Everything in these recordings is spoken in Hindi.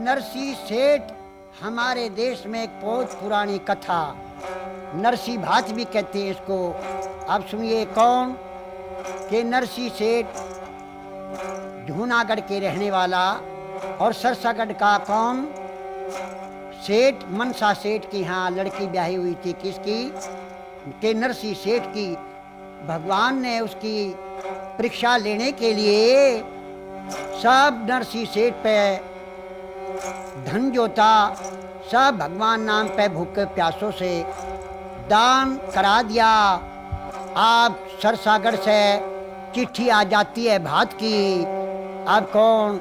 नरसी सेठ हमारे देश में एक बहुत पुरानी कथा, नरसी भात भी कहते हैं इसको। अब सुनिए कौन कि नरसी सेठ जूनागढ़ के रहने वाला और सरसागढ़ का कौन सेठ, मनसा सेठ की यहाँ लड़की ब्याही हुई थी। किसकी? के नरसी सेठ की। भगवान ने उसकी परीक्षा लेने के लिए सब नरसी सेठ पे धन जो था सब भगवान नाम पे भूखे प्यासों से दान करा दिया। आप सरसागढ़ से चिट्ठी आ जाती है भात की। अब कौन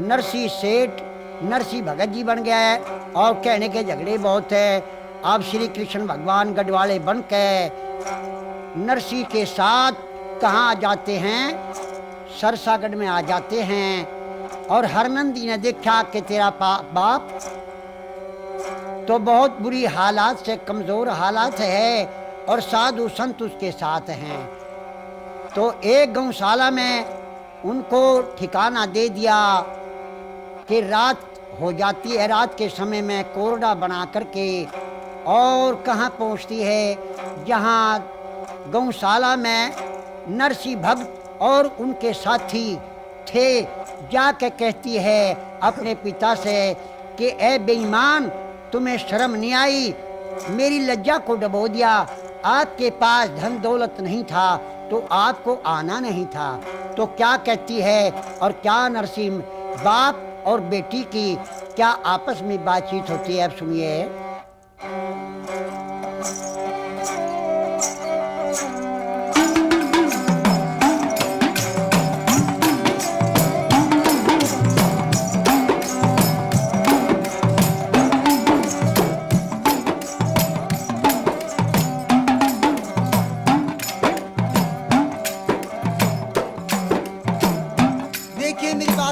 नरसी सेठ नरसी भगत जी बन गया है और कहने के झगड़े बहुत है। अब श्री कृष्ण भगवान गढ़वाले बन के नरसी के साथ कहाँ आ जाते हैं? सरसागढ़ में आ जाते हैं। और हरनंदी ने देखा कि तेरा बाप तो बहुत बुरी हालात से कमज़ोर हालात है और साधु संत उसके साथ हैं, तो एक गौशाला में उनको ठिकाना दे दिया कि रात हो जाती है, रात के समय में कोरडा बना करके और कहाँ पहुँचती है? जहाँ गौशाला में नरसी भक्त और उनके साथी थे, जाके कहती है अपने पिता से कि ए बेईमान, तुम्हें शर्म नहीं आई? मेरी लज्जा को डबो दिया। आपके पास धन दौलत नहीं था तो आपको आना नहीं था। तो क्या कहती है और क्या नरसिंह बाप और बेटी की क्या आपस में बातचीत होती है? अब सुनिए।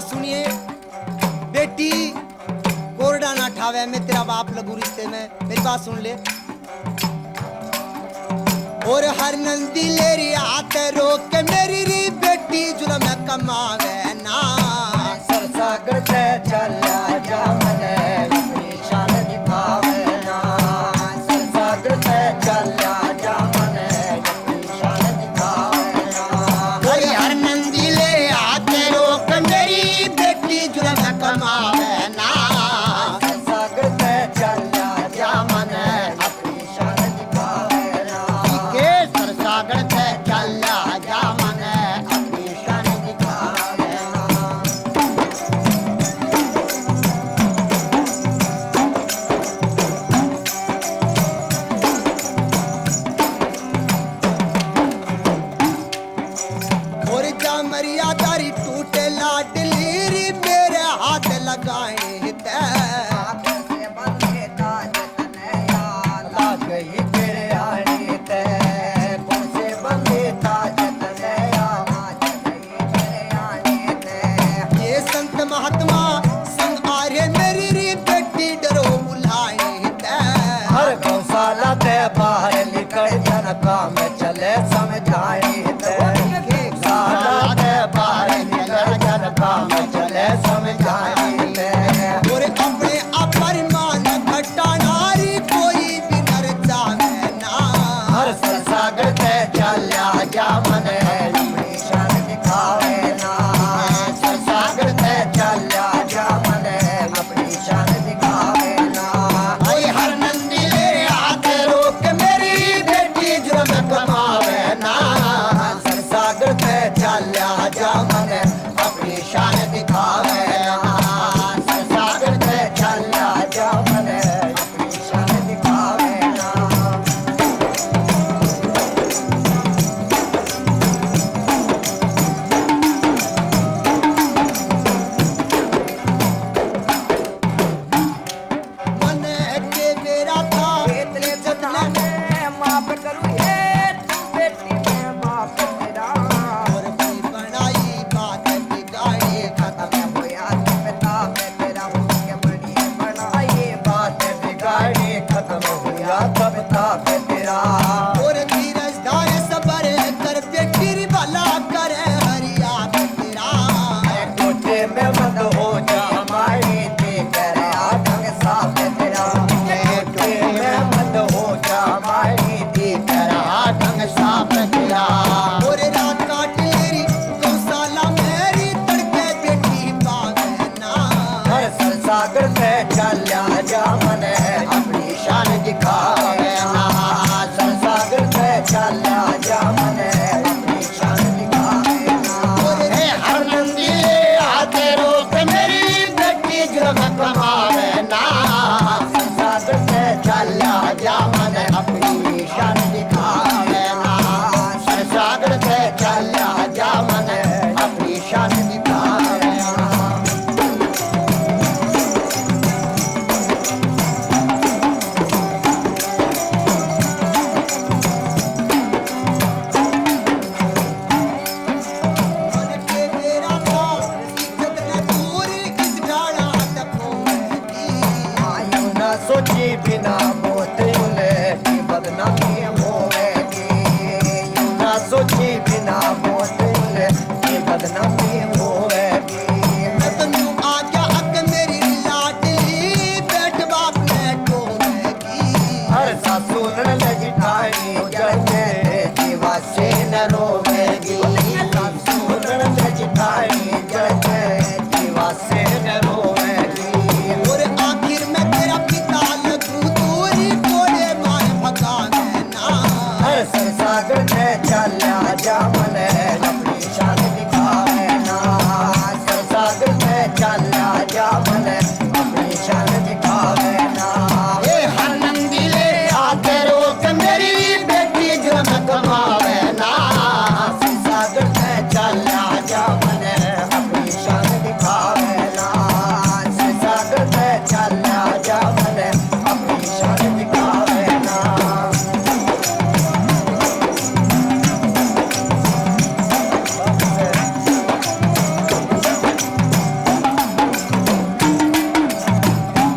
सुनिए, बेटी कोरडा ना ठावे, मैं तेरा बाप लगू रिश्ते में, मेरी बात सुन ले। और हर नंदी ले रही हाथ रोक के मेरी री बेटी जुल्म कमावे ना। सरसागढ़ से चला जा मने शान दिखावे ना। सरसागढ़ से चला जा मने शान दिखावे ना। और हर नंदी ले हाथ रोक मेरी बेटी जुल्म कमावे ना। सरसागढ़ से चला जा मने अपनी शान दिखावे ना। के सरसागढ़ से चला जा मने अपनी शान दिखावे ना। और जा मरिया दारी टूटे लाडली री मेरे हाथ लगा सागर से चल्या जा मने अपनी शान दिखावे ना सागर से चल्या जा मने अपनी शान दिखावे ना हे हर नंदी आते रोक मेरी बेटी जुर्म कमावे ना सागर से चल्या जा मने अपनी शान दिखावे ना सागर से चल्या जा मने अपनी शान दिखावे ना सोची बिना मोतले की बदनामी होएगी ना सोची बिना मोतले की बदनामी होएगी मैं तन्नू आजा अक मेरी लाडली बैठ बाप ने टोरेगी हर सासू लड़ जिठाई जड़े जीवा से न रोवेगी सासू लड़ जिठाई जड़े जीवा से न रोवेगी और आखिर में तेरा पिता लगू तोरी कोड़े मार भगावे ना हर सागर से चल्या जा मने अपनी शान दिखावे ना सागर से चल्या जा मने अपनी शान दिखावे ना ये हर नंदी ले आते रोक मेरी बेटी जुर्म कमावे ना सागर से चल्या जा मने अपनी शान दिखावे ना सागर से चल्या जा मने अपनी शान दिखावे ना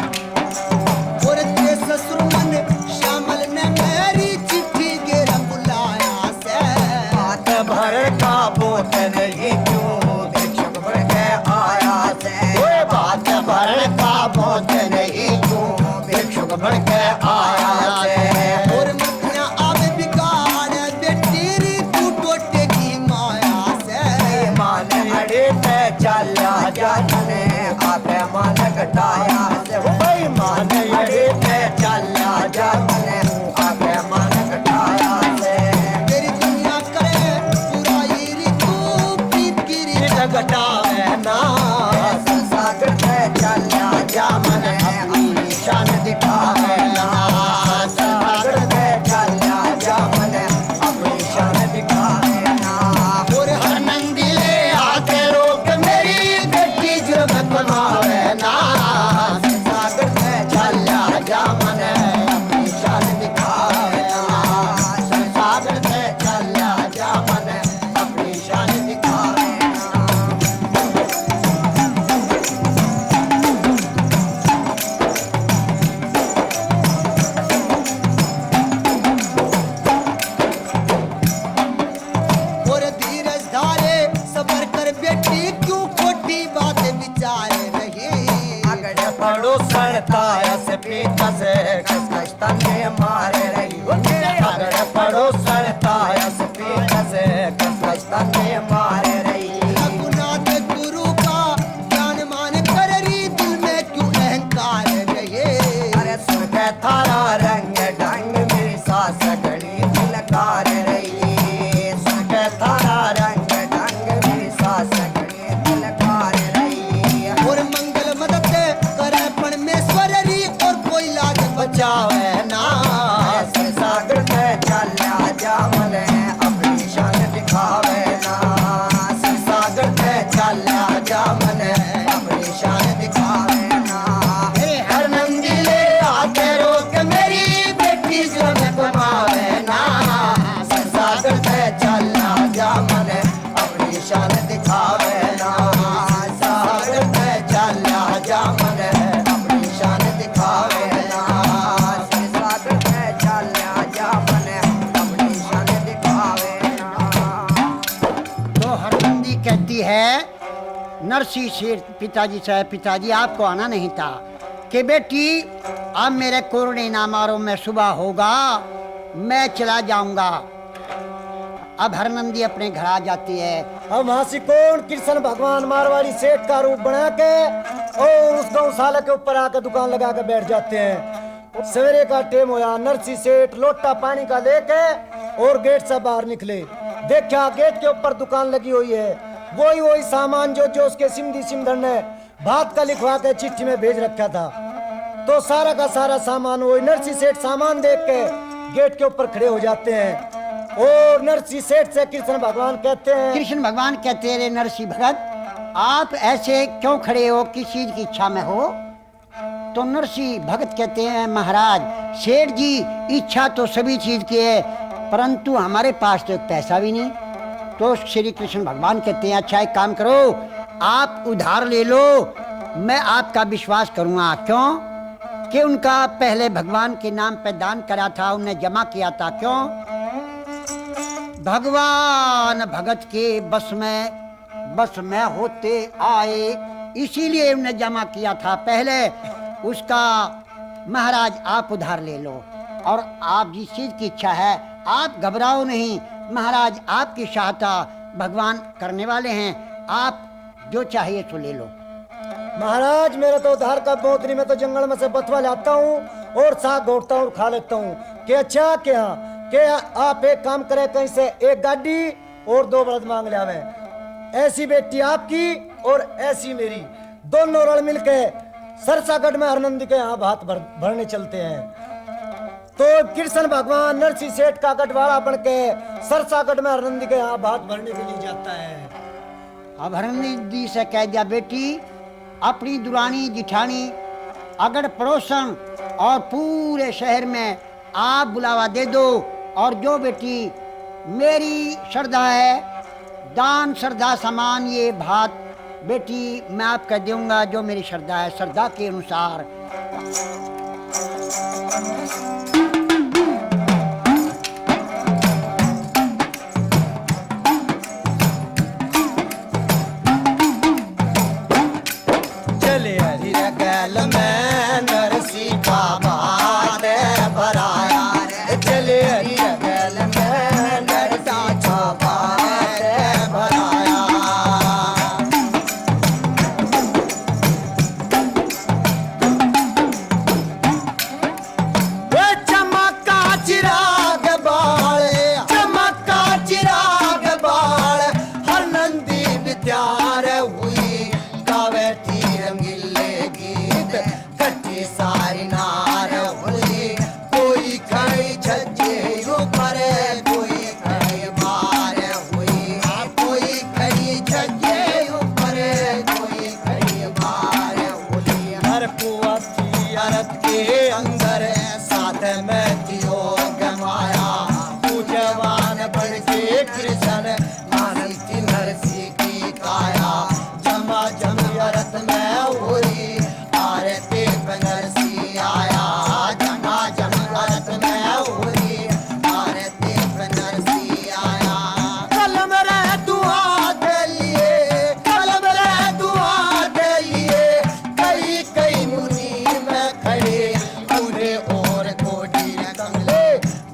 और तेरे ससुर मन श्यामल ने मेरी चिट्ठी गेरा बुलाया से बात भर का बोत नहीं क्यों भिक्षुक भर के आया से ओए बात भर का बोत नहीं क्यों भिक्षुक भर के आया से और मखना आवे बिगाड़ बेटी री तू टोटे की माया से मान अड़े ते चल्या जा ने आपे मान घटाया से भाई मान अड़े ते चल्या जा ने आपे मान घटाया से तेरी दुनिया करे पुराई री तू प्रीत की री घटावे ना सागर से चल्या जा मने अपनी शान दिखावे ना सागर से चल्या जा मने अपनी शान दिखावे ना और हर नंदी ले आके रोक मेरी बेटी जुर्म कमावे ना सागर से चल्या जा मने अपनी शान दिखावे ना सागर से चल्या जा मने अपनी शान दिखावे ना और धीरज धारे सबर कर बेटी क्यों खोटी बातें विचारे रही अगर पड़ो सड़ता से पीछा से कस तने मारे रही अगर पड़ो सड़ता से पीछा से कस तने मारे रही रघुनाथ गुरु का ज्ञान मान कर रही दिल में क्यों अहंकार रहे अरे सुन के थारा रंग ढंग मेरी सास घड़ी दिलकार रही सुन के थारा रंग ढंग मेरी सास घड़ी दिलकार रही और मंगल मदद करे परमेश्वर री और कोई लाज बचावे ना सागर से चल्या जा मने अपनी शान दिखावे ना सागर से चल्या जा मने अपनी शान दिखावे ना हे हर नंदी ले आके रोक मेरी बेटी जुर्म कमावे ना सागर से चल्या जा मने अपनी शान दिखावे ना सागर से चल्या जा मने अपनी शान दिखावे ना सागर से चल्या जा मने अपनी शान दिखावे ना तो हरनंदी कहती है नरसी शेर पिताजी से, पिताजी आपको आना नहीं था कि बेटी अब मेरे कोरने ना मारो, मैं सुबह होगा मैं चला जाऊंगा। अब हरनंदी अपने घर आ जाती है। अब वहां से कौन कृष्ण भगवान मारवाड़ी सेठ का रूप बना के और उस गांव गौशाला के ऊपर आकर दुकान लगा कर बैठ जाते हैं। सवेरे का टाइम होया, नरसी सेठ लोटा पानी का लेके और गेट से बाहर निकले। देखा गेट के ऊपर दुकान लगी हुई है, वही सामान जो जो उसके सिमधी सिमधर ने बात का लिखवा के चिट्ठी में भेज रखा था। तो सारा का सारा सामान वही नरसी सेठ सामान देख के गेट के ऊपर खड़े हो जाते हैं और नरसी सेठ से कृष्ण भगवान कहते हैं, कृष्ण भगवान कहते रे नरसिंह भगत, आप ऐसे क्यों खड़े हो, किस चीज की इच्छा में हो? तो नरसिंह भगत कहते हैं, महाराज सेठ जी इच्छा तो सभी चीज की है, परंतु हमारे पास तो एक पैसा भी नहीं। तो श्री कृष्ण भगवान कहते हैं, अच्छा एक काम करो, आप उधार ले लो, मैं आपका विश्वास करूंगा। क्यों? कि उनका पहले भगवान के नाम पे दान करा था, उन्हें जमा किया था। क्यों? भगवान भगत के बस में होते आए, इसीलिए उन्हें जमा किया था पहले। उसका महाराज आप उधार ले लो, और आप जिस चीज की इच्छा है आप घबराओ नहीं, महाराज आपकी सहायता भगवान करने वाले हैं, आप जो चाहिए तो ले लो। महाराज मेरा तो उधार का बहुत नहीं, मैं तो जंगल में से बथवा लाता हूँ और साग घोटता हूँ और खा लेता हूँ। कि अच्छा क्या आप एक काम करें, कहीं से एक गाड़ी और 2 बलद मांग ले आवे, ऐसी बेटी आपकी और ऐसी मेरी, दोनों रण मिलके सरसागढ़ में हरनंदी के यहाँ भात भरने चलते हैं। तो कृष्ण भगवान नरसिंह सेठ का गढ़वाड़ा बन के सरसागढ़ में हरनंदी के यहाँ भात भरने के लिए जाता है। अब हरनंदी से कह दिया, बेटी अपनी दुरानी जिठानी अगड़ पड़ोसन और पूरे शहर में आप बुलावा दे दो, और जो बेटी मेरी श्रद्धा है, दान श्रद्धा समान ये भात बेटी मैं आपका दूंगा, जो मेरी श्रद्धा है, श्रद्धा के अनुसार। चले हरी गैल में नरसिंह का भात भराया रे, चले हरी गैल में नरसिंह का भात भराया। वे चमका चिराग बाले, चमका चिराग बाल, हर नंदी विद्यार हुई, गावे रंगीले गीत, कच्ची सारी नार हुई, कोई खड़ी छज्जे ऊपर, कोई खड़ी बार हुई, कोई खड़ी छज्जे ऊपर, कोई खड़ी बार हुई। हर कुआ थी अरत के अंदर, साथ में थियो गमाया, तू जवान बन के कृष्ण मानती थी नरसिंह की काया, जमा जमी अरत में उरी, आरती पे नरसिंह आया, जमा जमी अरत में उरी, आरती पे नरसिंह आया। कलम रे दुआ दे लिए, कलम रे दुआ दे लिए, कई कई मुनि में खड़े, पूरे और कोटी कमले,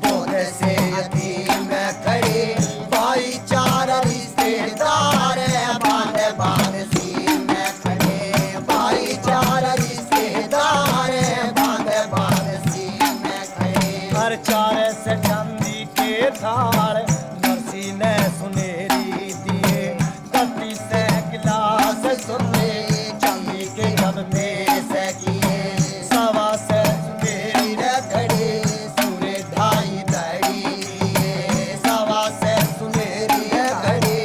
बोध से यतीम में खड़े, भाईचारा रिश्तेदार बांध बांध सी में खड़े, भाईचारा रिश्तेदार बांध बांध सी में खड़े। हर चारे से चांदी के थार नरसिंह ने सुनेरी दिए, गद्दी से गिलास सुने चांदी के डब्बे से किए, सवा से सुनेरी खड़े, सूरे ढाई दड़ी लिए, सवा से सुनेरी खड़े,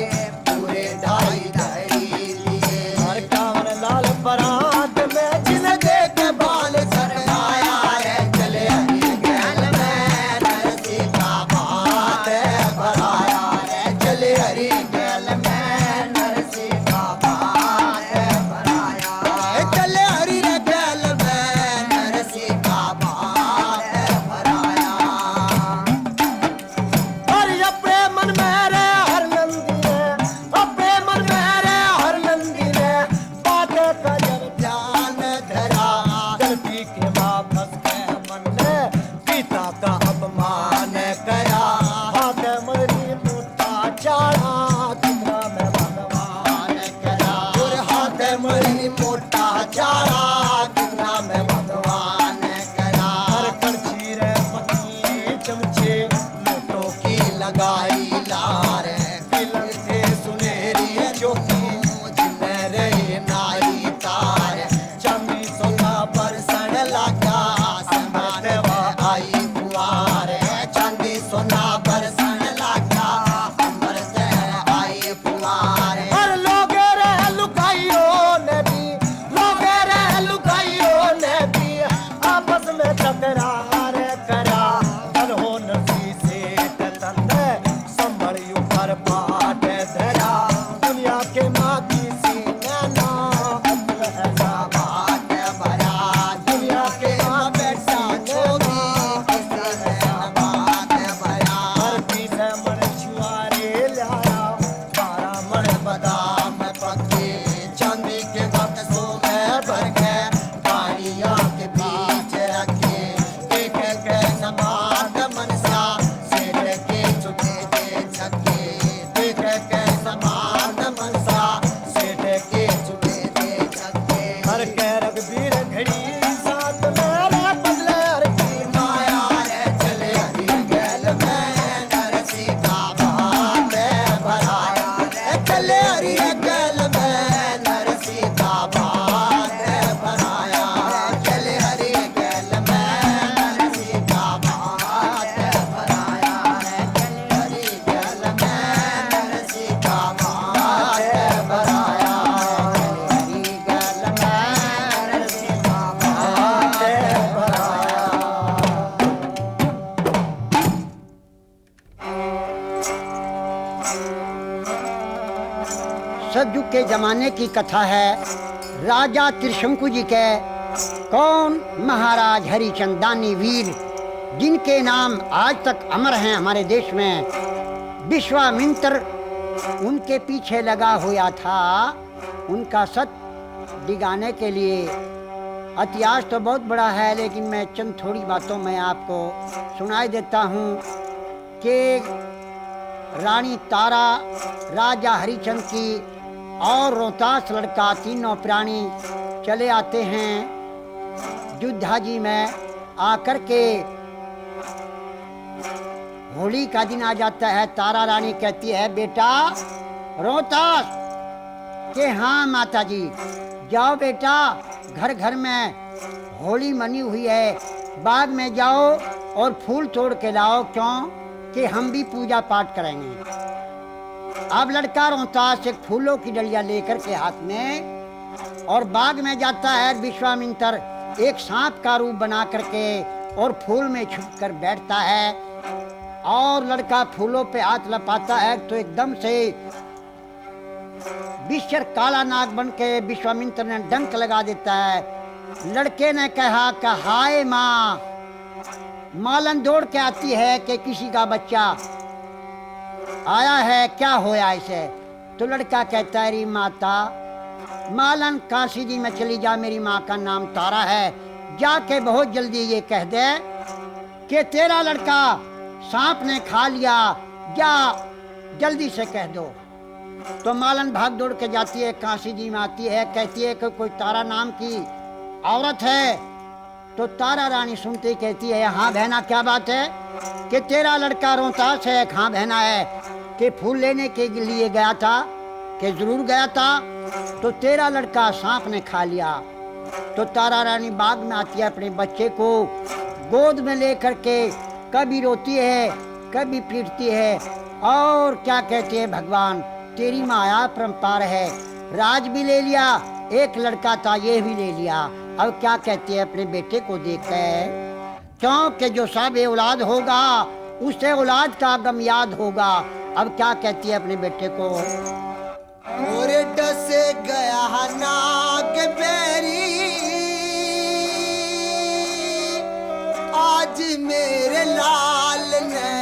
पूरे ढाई दड़ी लिए। हर कांवर लाल परात में जिन देख बाल सरमाया रे, चले हरी गैल में नरसिंह का भात भराया रे, चले हरी गैल में नरसिंह का भात भराया, चले हरी गैल में नरसिंह का भात भराया। और अपने मन में रे हर नंदी ने, अपने मन में रे हर नंदी ने बातें का जब ध्यान धरा, गलती के वापस के मन ने पिता का अपमान करा, हाथ मरी मुट्ठा चाड़ा, कितना में भगवान करा, और हाथ मरी मोटा चारा, सतयुग के जमाने की कथा है। राजा त्रिशंकु जी के कौन महाराज हरिचंदानी वीर, जिनके नाम आज तक अमर हैं हमारे देश में। विश्वामित्र उनके पीछे लगा हुआ था उनका सत दिगाने के लिए। इतिहास तो बहुत बड़ा है, लेकिन मैं चंद थोड़ी बातों में आपको सुनाई देता हूँ कि रानी तारा, राजा हरिचंद की और रोहतास लड़का, तीनों प्राणी चले आते हैं अयोध्या जी में। आकर के होली का दिन आ जाता है। तारा रानी कहती है, बेटा रोहतास के हाँ माता जी, जाओ बेटा, घर घर में होली मनी हुई है, बाग में जाओ और फूल तोड़ के लाओ, क्यों कि हम भी पूजा पाठ करेंगे। अब लड़का रोहतास एक फूलों की डलिया लेकर के हाथ में और बाग में जाता है। विश्वामित्र एक सांप का रूप बना करके और फूल में छुप कर बैठता है और लड़का फूलों पे हाथ लपाता है तो एकदम से विश्वर काला नाग बन के विश्वामित्र ने डंक लगा देता है। लड़के ने कहा कि हाय माँ, मालन दौड़ के आती है कि किसी का बच्चा आया है, क्या होया इसे? तो लड़का कहता है, री माता, मालन काशी जी में चली जा, मेरी माँ का नाम तारा है, जाके बहुत जल्दी ये कह दे कि तेरा लड़का सांप ने खा लिया, जा जल्दी से कह दो। तो मालन भाग दौड़ के जाती है, काशी जी में आती है, कहती है कि कोई तारा नाम की औरत है। तो तारा रानी सुनती कहती है, हाँ बहना, क्या बात है कि तेरा लड़का रोहतास है? हाँ बहना है कि फूल लेने के लिए गया था, कि जरूर गया था, तो तेरा लड़का सांप ने खा लिया। तो तारा रानी बाग में आती है, अपने बच्चे को गोद में लेकर के कभी रोती है, कभी पीटती है और क्या कहती है, भगवान तेरी माया परम्पार है, राज भी ले लिया, एक लड़का था ये भी ले लिया। अब क्या कहती है, अपने बेटे को देखकर, क्योंकि जो सब औलाद होगा उसे औलाद का गम याद होगा। अब क्या कहती है अपने बेटे को, और डसे गया नाग बेरी, आज मेरे लाल ने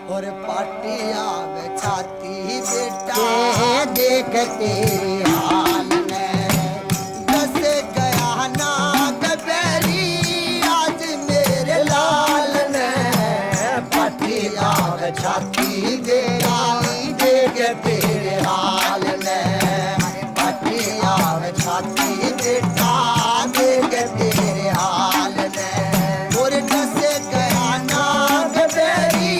और पाटिया में छाती बेटा देख तेरे हाल में। डसे गया नाग बेरी, आज मेरे लाल ने पाटिया में छाती बेटा देख तेरे हाल में। पाटिया में छाती बेटा देख तेरे हाल में। और डसे गया नाग बेरी,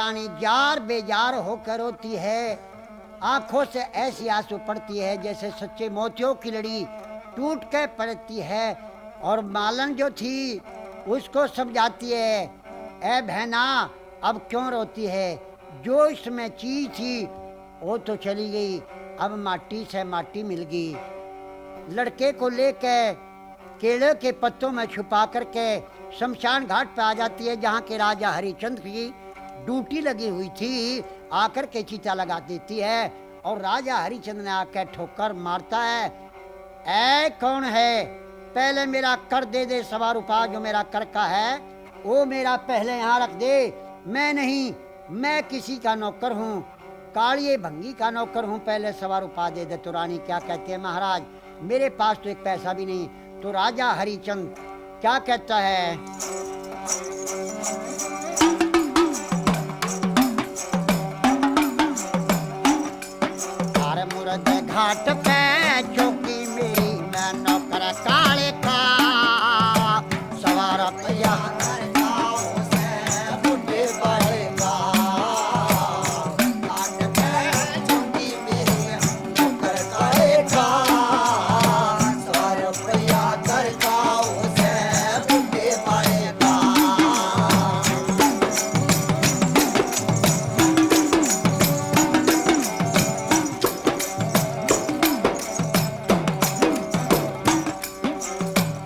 रानी जार बेजार होकर रोती है। आंखों से ऐसी आंसू पड़ती है जैसे सच्चे मोतियों की लड़ी टूट के पड़ती है। और मालन जो थी उसको समझाती है, ए बहना अब क्यों रोती है, जो इसमें चीज थी वो तो चली गई, अब माटी से माटी मिल गई। लड़के को लेके केले के पत्तों में छुपा करके शमशान घाट पे आ जाती है, जहाँ के राजा हरिचंद्र की ड्यूटी लगी हुई थी। आकर के चीता लगा देती है और राजा हरिचंद्र ने आकर ठोकर मारता है। ऐ कौन है, पहले मेरा कर दे दे, 1.25 रुपया जो मेरा कर का है वो मेरा पहले यहाँ रख दे। मैं नहीं, मैं किसी का नौकर हूँ, कालिए भंगी का नौकर हूँ, पहले 1.25 रुपया दे दे। तो रानी क्या कहती है, महाराज मेरे पास तो एक पैसा भी नहीं। तो राजा हरिचंद क्या कहता है, अरे मुर्द घाट पे चौकी मेरी, मैं नौकर काले का, 1.25 रुपया बुढ़े बाड़े का। घाट पे चौकी मेरी, नौकर काले का, 1.25 रुपया कर का उसे बुढ़े बाड़े का।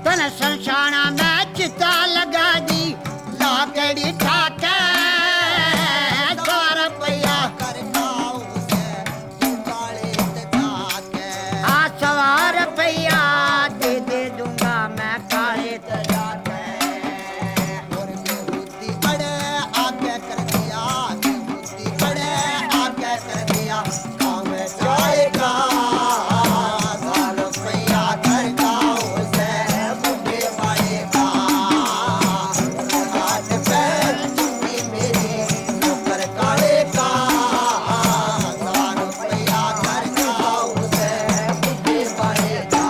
तन संसाना में चिता लगा दी, लाकड़ी ठाके 100 रुपया, कर का उसे बाड़े तका के। 100 रुपया दे दे दूंगा मैं काले तजा के। और बेहुदी अड़े आगे कर दिया, बेहुदी अड़े आगे कर दिया, काम जाएगा 1,000 रुपया कर का उसे बुढ़े बाड़े का। घाट पे चुप्पी मेरी, नौकर काले का, 1,000 रुपया कर का उसे बुढ़े बाड़े का।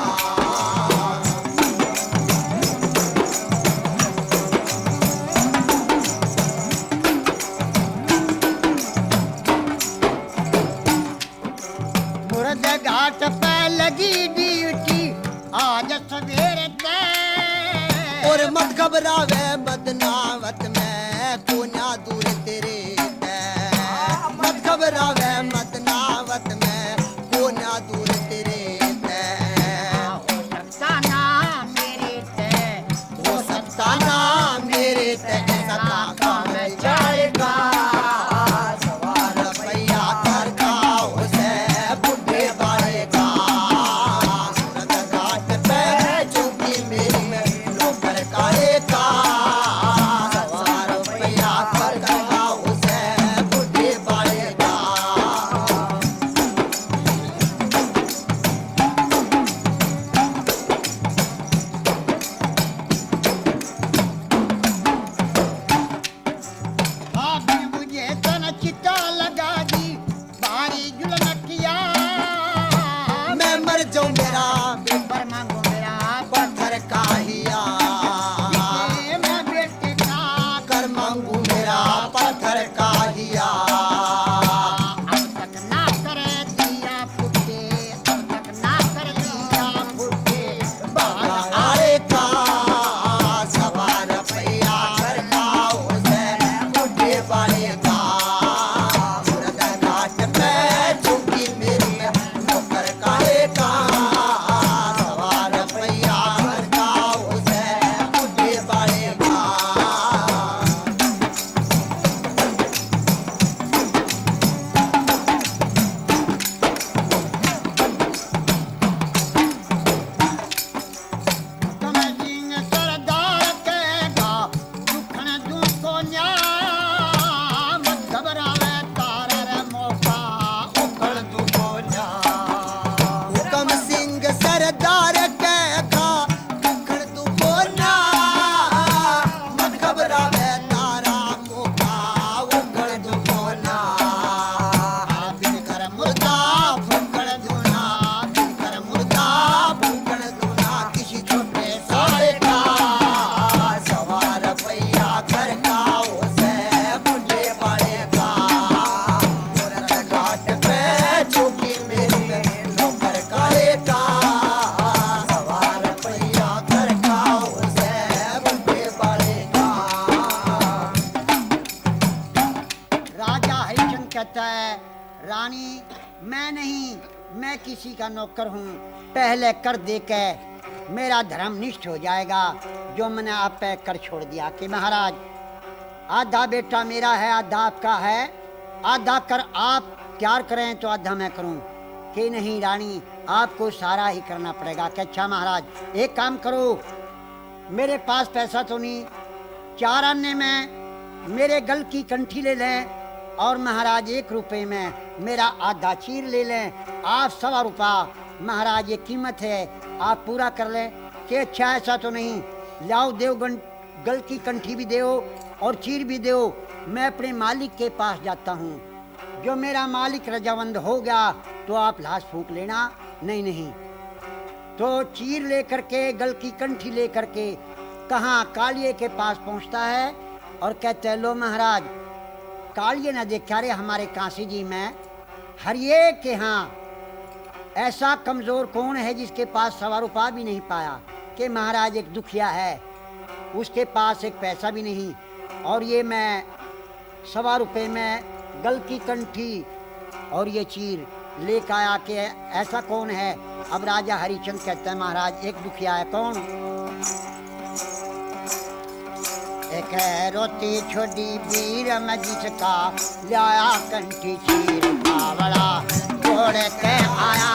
मुर्द घाट पे लगी ड्यूटी आज सवेरे ते, और मत घबरावे बदनावत में, कोन्या दूर तेरे ते। मत घबरावे बदनावत में, कोन्या दूर तेरे ते। हो सकता ना मेरे ते, हो सकता ना मेरे ते ऐसा काम जाएगा 1,000 रुपया कर का उसे बुढ़े बाड़े का। सूरत घाट पे चुप्पी मेरी, नौकर काले का, 1,000 मैं किसी का नौकर हूँ, पहले कर दे के मेरा धर्म निष्ठ हो जाएगा। जो मैंने आप पे कर छोड़ दिया कि महाराज आधा बेटा मेरा है, आधा आपका है, आधा कर आप तैयार करें तो आधा मैं करूं। कि नहीं रानी, आपको सारा ही करना पड़ेगा। कि अच्छा महाराज एक काम करो, मेरे पास पैसा तो नहीं, 4 आने में मेरे गल की कंठी ले लें और महाराज 1 रुपये में मेरा आधा चीर ले लें। आप 1.25 रुपया महाराज ये कीमत है, आप पूरा कर लें। कि अच्छा ऐसा तो नहीं, लाओ देव गल की कंठी भी देओ और चीर भी देओ। मैं अपने मालिक के पास जाता हूँ, जो मेरा मालिक रजावंद हो गया तो आप लाश फूंक लेना। नहीं नहीं, तो चीर लेकर के गल की कंठी लेकर के कहाँ कालिए के पास पहुँचता है और कहते हैं लो महाराज, कालिए न देखा रे हमारे काशी जी में हरिये के यहाँ ऐसा कमजोर कौन है जिसके पास 1.25 रुपया भी नहीं पाया। कि महाराज एक दुखिया है, उसके पास एक पैसा भी नहीं, और ये मैं 1.25 रुपये में गल की कंठी और ये चीर लेकर आया। कि ऐसा कौन है। अब राजा हरिचंद कहते हैं महाराज एक दुखिया है। कौन? एक है रोती छोटी वीर में जिसका लाया कंठी चीर बावड़ा, जोड़ के आया,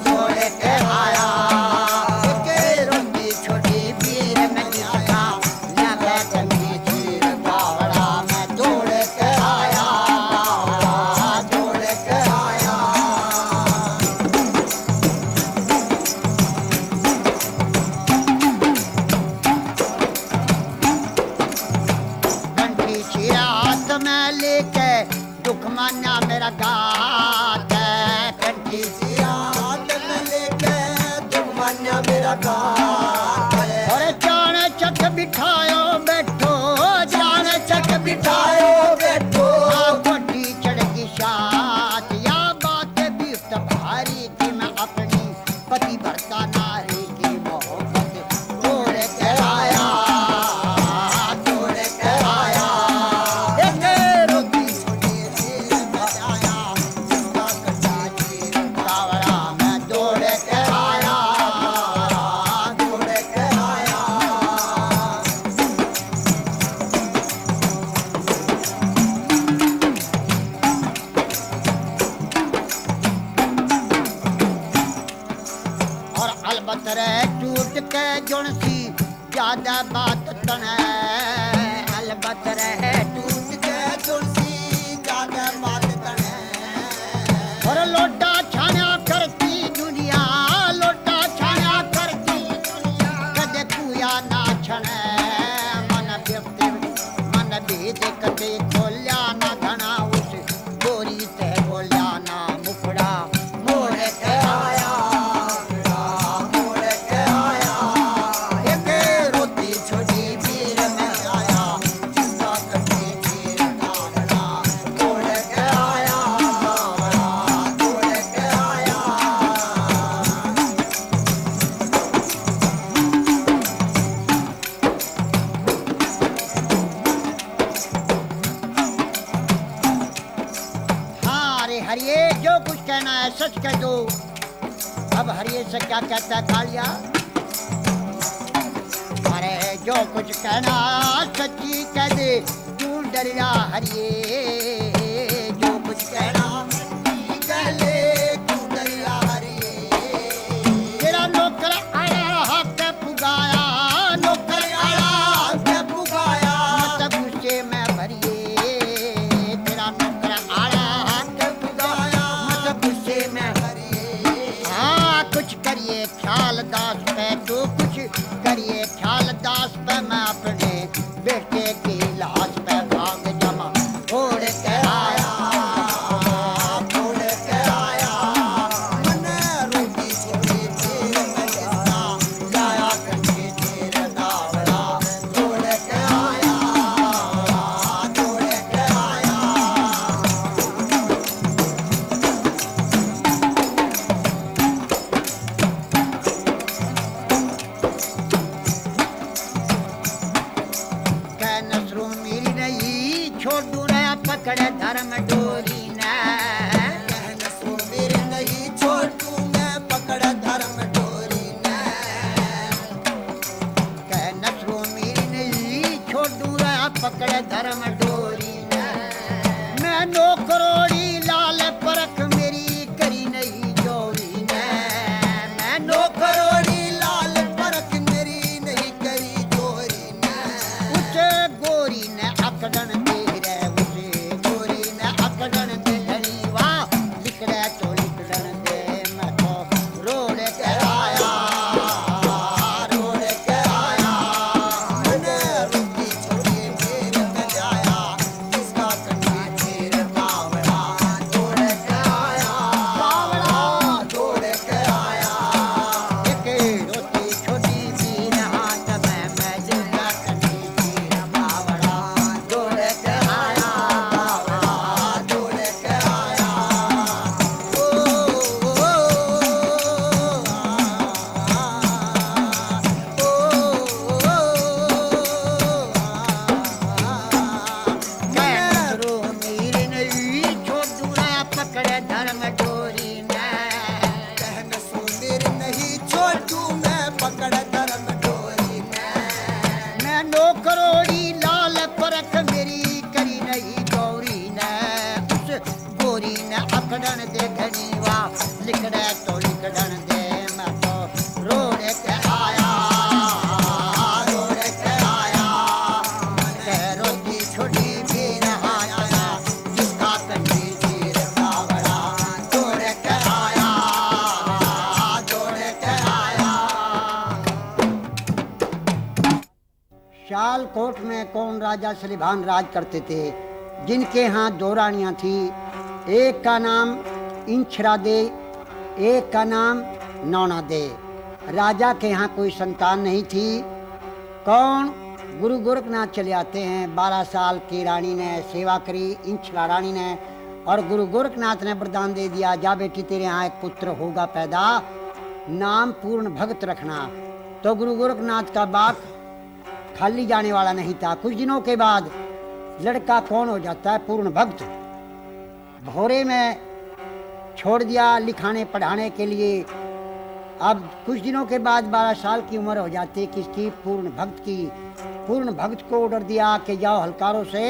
जोड़ के आया। एक है रोती छोटी वीर में जिसका लाया कंठी चीर बावड़ा, मैं जोड़ के आया, जोड़ के आया। कंठी चीरा हाथ में लेके दुख मान्या मेरा गात है। कंठी चीरा हाथ में लेके दुख मान्या मेरा गात है। और जाने चक बिठायो बैठो, जाने चक बिठायो बैठो, गोटी चढ़गी साथ। या बात भी भारी कि मैं अपनी पति भरता नारी की मोहब्बत तोड़ के आया, तोड़ के आया। एक रोटी छोटी सी बजाया, जिसका कटा चीर बावड़ा, मैं दौड़ के आया, दौड़ के आया। और अलबत रे टूट के जुणसी ज्यादा बात तने, अलबत रे टूट के जुणसी ज्यादा बात तने। और लोटा छाया करती दुनिया, लोटा छाया करती दुनिया, कदे कुया ना छने। मन व्यक्ति मन भेद कदे खोल्या ना घना, उस गोरी ते बोल्या ना मुखड़ा मोड़ के आया, मोड़ के आया। एक रोटी छोटी वीर में आया, जिसका कटी चीर बावड़ा, मोड़ के आया, मोड़ के आया। हाँ अरे हरिये, जो कुछ कहना है सच कह दो। अब हरिये से क्या कहता है कालिया? अरे जो कुछ कहना सच्ची कह दे, क्यों डरिया हरिये। जो कुछ कहना सच्ची कह ले, क्यों डरिया हरिये। तेरा नौकर आया हाथ पुगाया, नौकर आया हाथ पुगाया, मत गुस्से में भरिए। तेरा नौकर आया हाथ पुगाया, मत गुस्से में भरिए। हाँ कुछ करिए ख्याल दास पे, तो कुछ करिए ख्याल दास पे। मैं अपने बेटे की लाश पे भाग जमा छोड़ के आया, छोड़ के आया। मैंने रोटी छोड़ी चीर में जिसका लाया कंठी चीर बावड़ा, छोड़ के आया, छोड़ के आया। कै नसरू मेरी नहीं, छोड़ू रे पकड़े धर्म डोरी ने। कै नसरू मेरी सियालकोट में कौन राजा सलीभान राज करते थे, जिनके यहाँ 2 रानियाँ थी। एक का नाम इंछरा दे, एक का नाम नौना दे। राजा के यहाँ कोई संतान नहीं थी। कौन? गुरु गोरखनाथ चले आते हैं। 12 साल की रानी ने सेवा करी, इंछरा रानी ने, और गुरु गोरखनाथ ने वरदान दे दिया, जा बेटी तेरे यहाँ एक पुत्र होगा पैदा, नाम पूर्ण भक्त रखना। तो गुरु गोरखनाथ का बाप खाली जाने वाला नहीं था। कुछ दिनों के बाद लड़का कौन हो जाता है? पूर्ण भक्त। भोरे में छोड़ दिया लिखाने पढ़ाने के लिए। अब कुछ दिनों के बाद 12 साल की उम्र हो जाती है किसकी? पूर्ण भक्त की। पूर्ण भक्त को ऑर्डर दिया कि जाओ हलकारों से,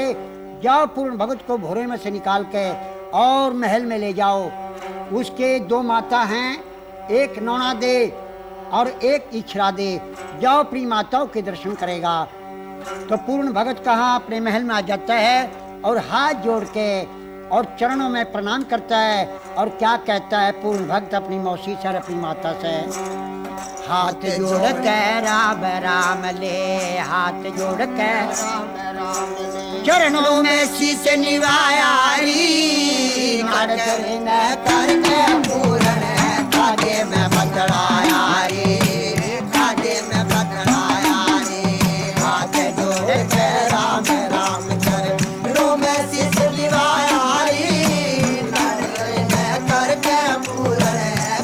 जाओ पूर्ण भक्त को भोरे में से निकाल के और महल में ले जाओ। उसके 2 माता हैं, एक नौना दे और एक इछरा दे। जाओ अपनी माताओं के दर्शन करेगा। तो पूर्ण भगत कहाँ अपने महल में आ जाता है और हाथ जोड़ के और चरणों में प्रणाम करता है। और क्या कहता है पूर्ण भक्त अपनी मौसी से और अपनी माता से? हाथ जोड़ के राम राम ले, हाथ जोड़ के चरणों में शीश निवाया री, करके पूर्ण खादे में बदलाया रे, खादे में बदलाया रे। हाथ जोड़ के राम राम चरणों में शीश निवाया री, करके पूर्ण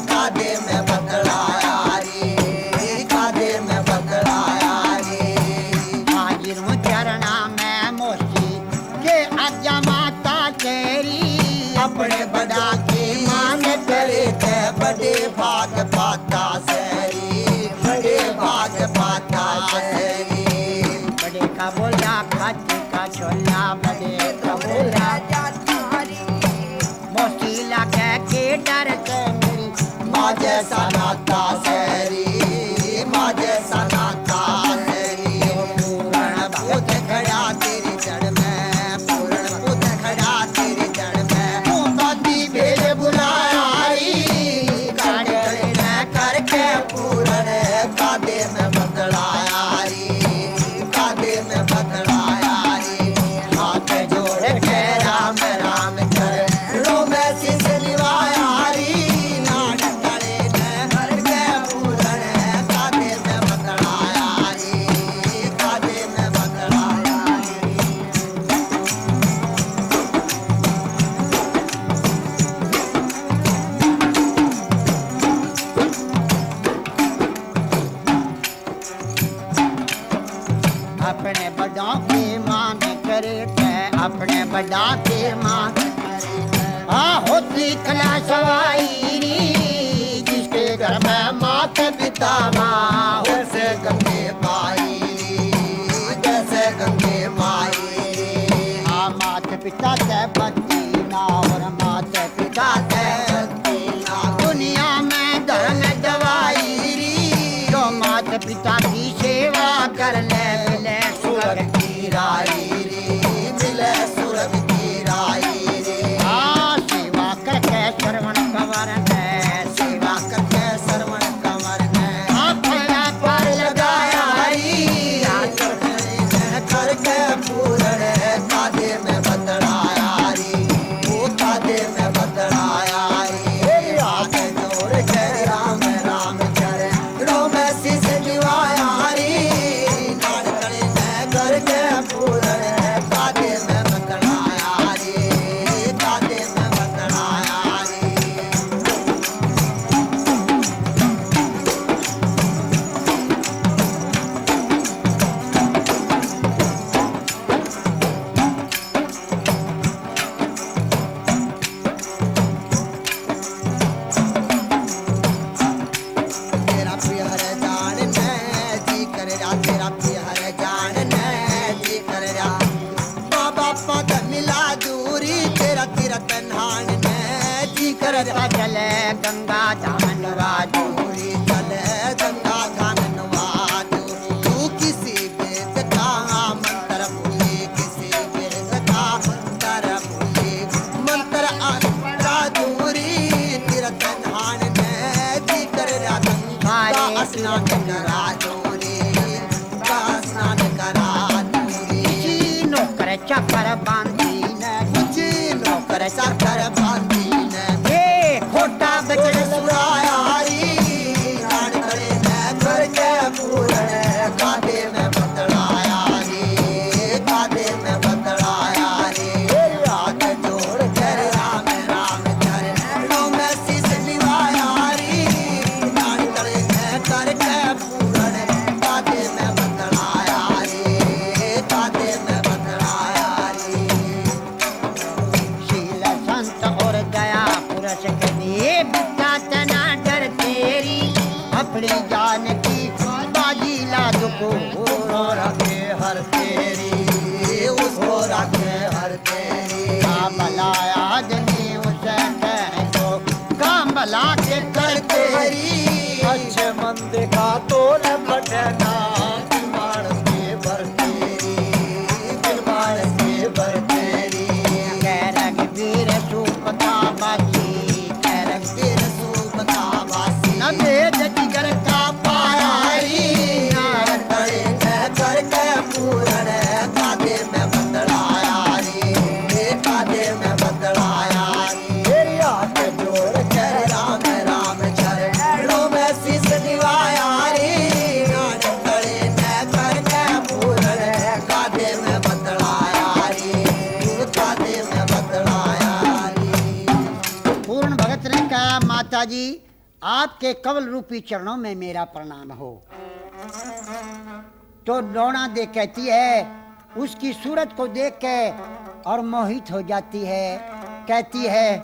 खादे में बदलाया रे, खादे में बदलाया रे। हाजिर हूँ चरणा में मोशी के आज्ञा माता तेरी, अपने बड़ा की मान करे थे बड़े भाग पाता सरी, बड़े भाग पाता सरी। बड़े का बोला खाती का छोला, बड़े का बोला मोशीला कह के डर के मेरी माँ जैसा नाता सरी, माँ जैसा नाता सरी। पूर्ण भूत खड़ा तेरी जड़ में, पूर्ण भूत खड़ा तेरी जड़ में, तू दादी भेज बुलाया री, करके पूर्ण कादे में बदलाया री, कादे में बदलाया री। हाथ जोड़ के राम राम चरणों में शीश निवाया री, नाट करे न करके पूर्ण कादे में बदलाया री, कादे में बदलाया री। अपने बड़ा के मान करे थे, अपने बड़ा के मान होती कला सवाई री, जिसके घर में मात पिता माँ वैसे गंगे पाई री, जैसे गंगे पाई री। मात पिता से बच्ची ना और मात पिता से बच्ची ना, दुनिया में धर्म दवाई री, जो मात पिता की सेवा कर ले मिले स्वर्ग की राई रे, मिले स्वर्ग की राई रे। सेवा करके श्रवण कंवर ने, सेवा करके श्रवण कंवर ने अपना पार लगाया री, करके पूर्ण कादे में बदलाया री, वो कादे में बदलाया री। हाथ जोड़ के राम राम चरणों में शीश निवाया री, नाड़ करे न करके पूर्ण कादे में बदलाया री, कादे में बदलाया री। तेरा प्यार जानने जी कर रहा, तेरा प्यार जानने जी कर रहा। बाबा पद मिला दूरी तेरा तेरा तन्हान ने जी कर रहा। चले गंगा धामनवा दूरी, चले गंगा धामनवा दूरी। तू किसी वेद का मंत्र भूली, किसी वेद का मंत्र भूली, मंत्र अंतरा दूरी तेरा तन्हान ने जी कर रहा। गंगा स्नान करा दूरी, गंगा स्नान करा अपनी जान की बाजी ला दुको रखे हर तेरी उसको रखे हर तेरी भलाया आदमी उसे कहने को काम भला के करते अच्छे मंद का तो न बटना मार के बर तेरी मार के बर तेरी कैरग वीर सुपता बासी कैरग फिर सूपता वासी न भेद जिगर का पायारी करे करके पूरण कादे में बदलाया रे कादे में बदलाया तेरी हाथ जोड़ के राम राम चरणों में शीश दिवाया रे करे करके पूरण कादे में बदलाया रे कादे में बदलाया रे पूर्ण भगत ने कहा माता जी आपके कवल रूपी चरणों में मेरा प्रणाम हो। तो नौना दे कहती है उसकी सूरत को देख के और मोहित हो जाती है, कहती है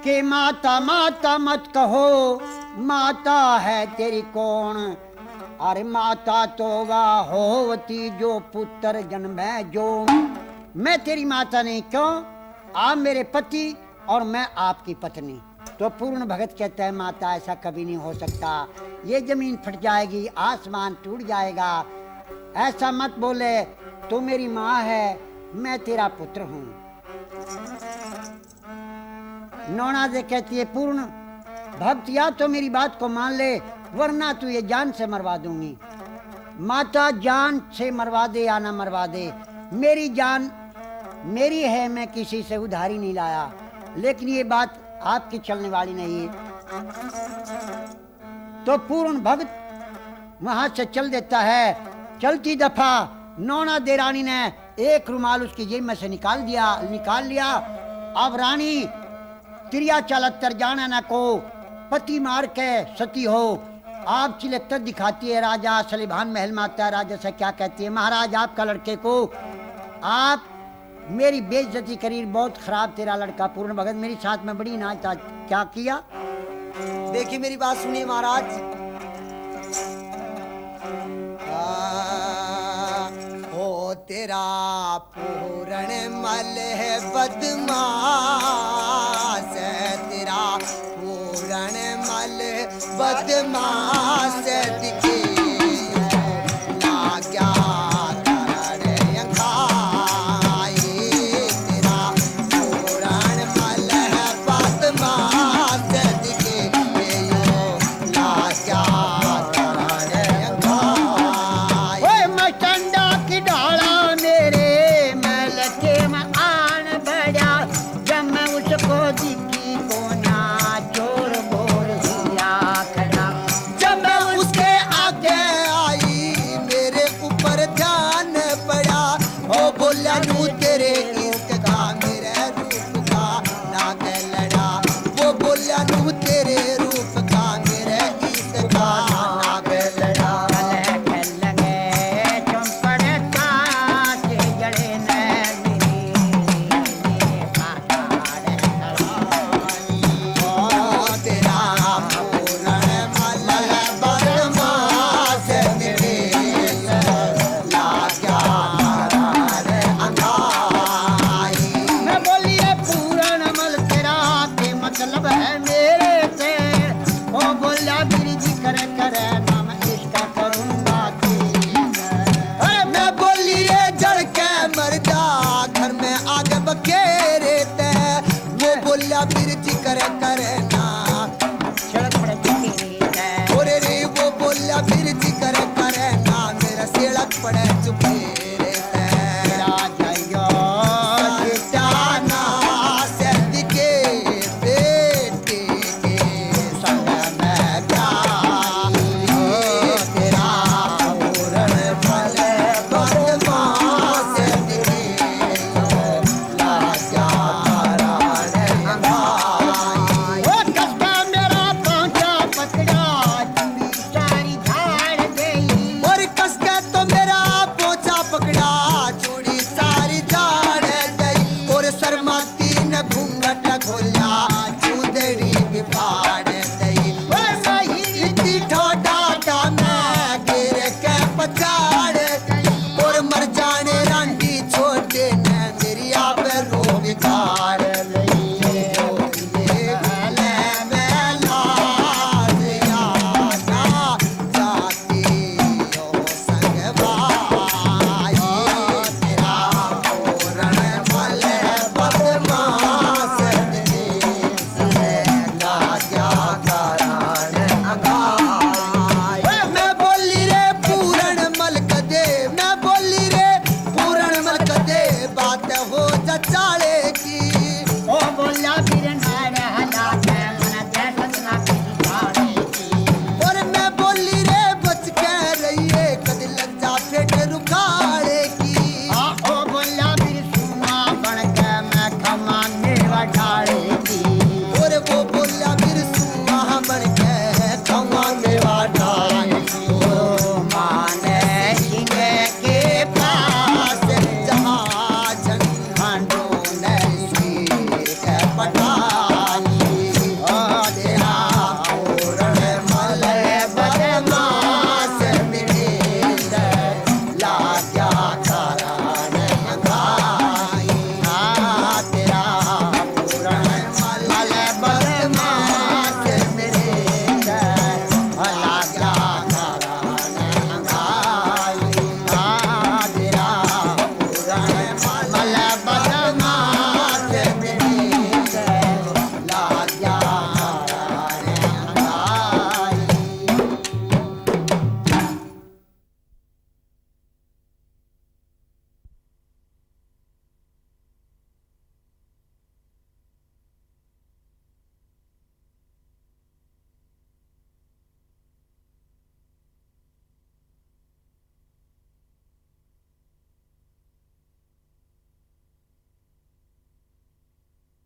कि माता माता मत कहो माता है तेरी कौन, अरे माता तो वह होती जो पुत्र जन्मे जो, मैं तेरी माता नहीं क्यों, आप मेरे पति और मैं आपकी पत्नी। तो पूर्ण भगत कहता है माता ऐसा कभी नहीं हो सकता, ये जमीन फट जाएगी आसमान टूट जाएगा, ऐसा मत बोले, तू मेरी माँ है मैं तेरा पुत्र हूँ। नौना से कहती है पूर्ण भक्त या तो मेरी बात को मान ले वरना तू ये जान से मरवा दूंगी। माता जान से मरवा दे या ना मरवा दे, मेरी जान मेरी है, मैं किसी से उधारी नहीं लाया, लेकिन ये बात आपकी चलने वाली नहीं है। तो पूर्ण भक्त वहां से चल देता है। चलती दफा नौना दे रानी ने एक रुमाल उसकी जेब में से निकाल लिया। अब रानी त्रिया चालत्तर जाना न को पति मार के सती हो, आप चिलत्तर दिखाती है। राजा सलीभान महल में आता है, राजा से क्या कहती है, महाराज आपका लड़के को आप मेरी बेइज्जती करी, बहुत खराब तेरा लड़का पूर्ण भगत मेरे साथ में बड़ी नाच था, क्या किया। देखिए मेरी बात सुनिए महाराज। ओ तेरा पूरण मल है बदमाश है, तेरा पूरण मल बदमाश है,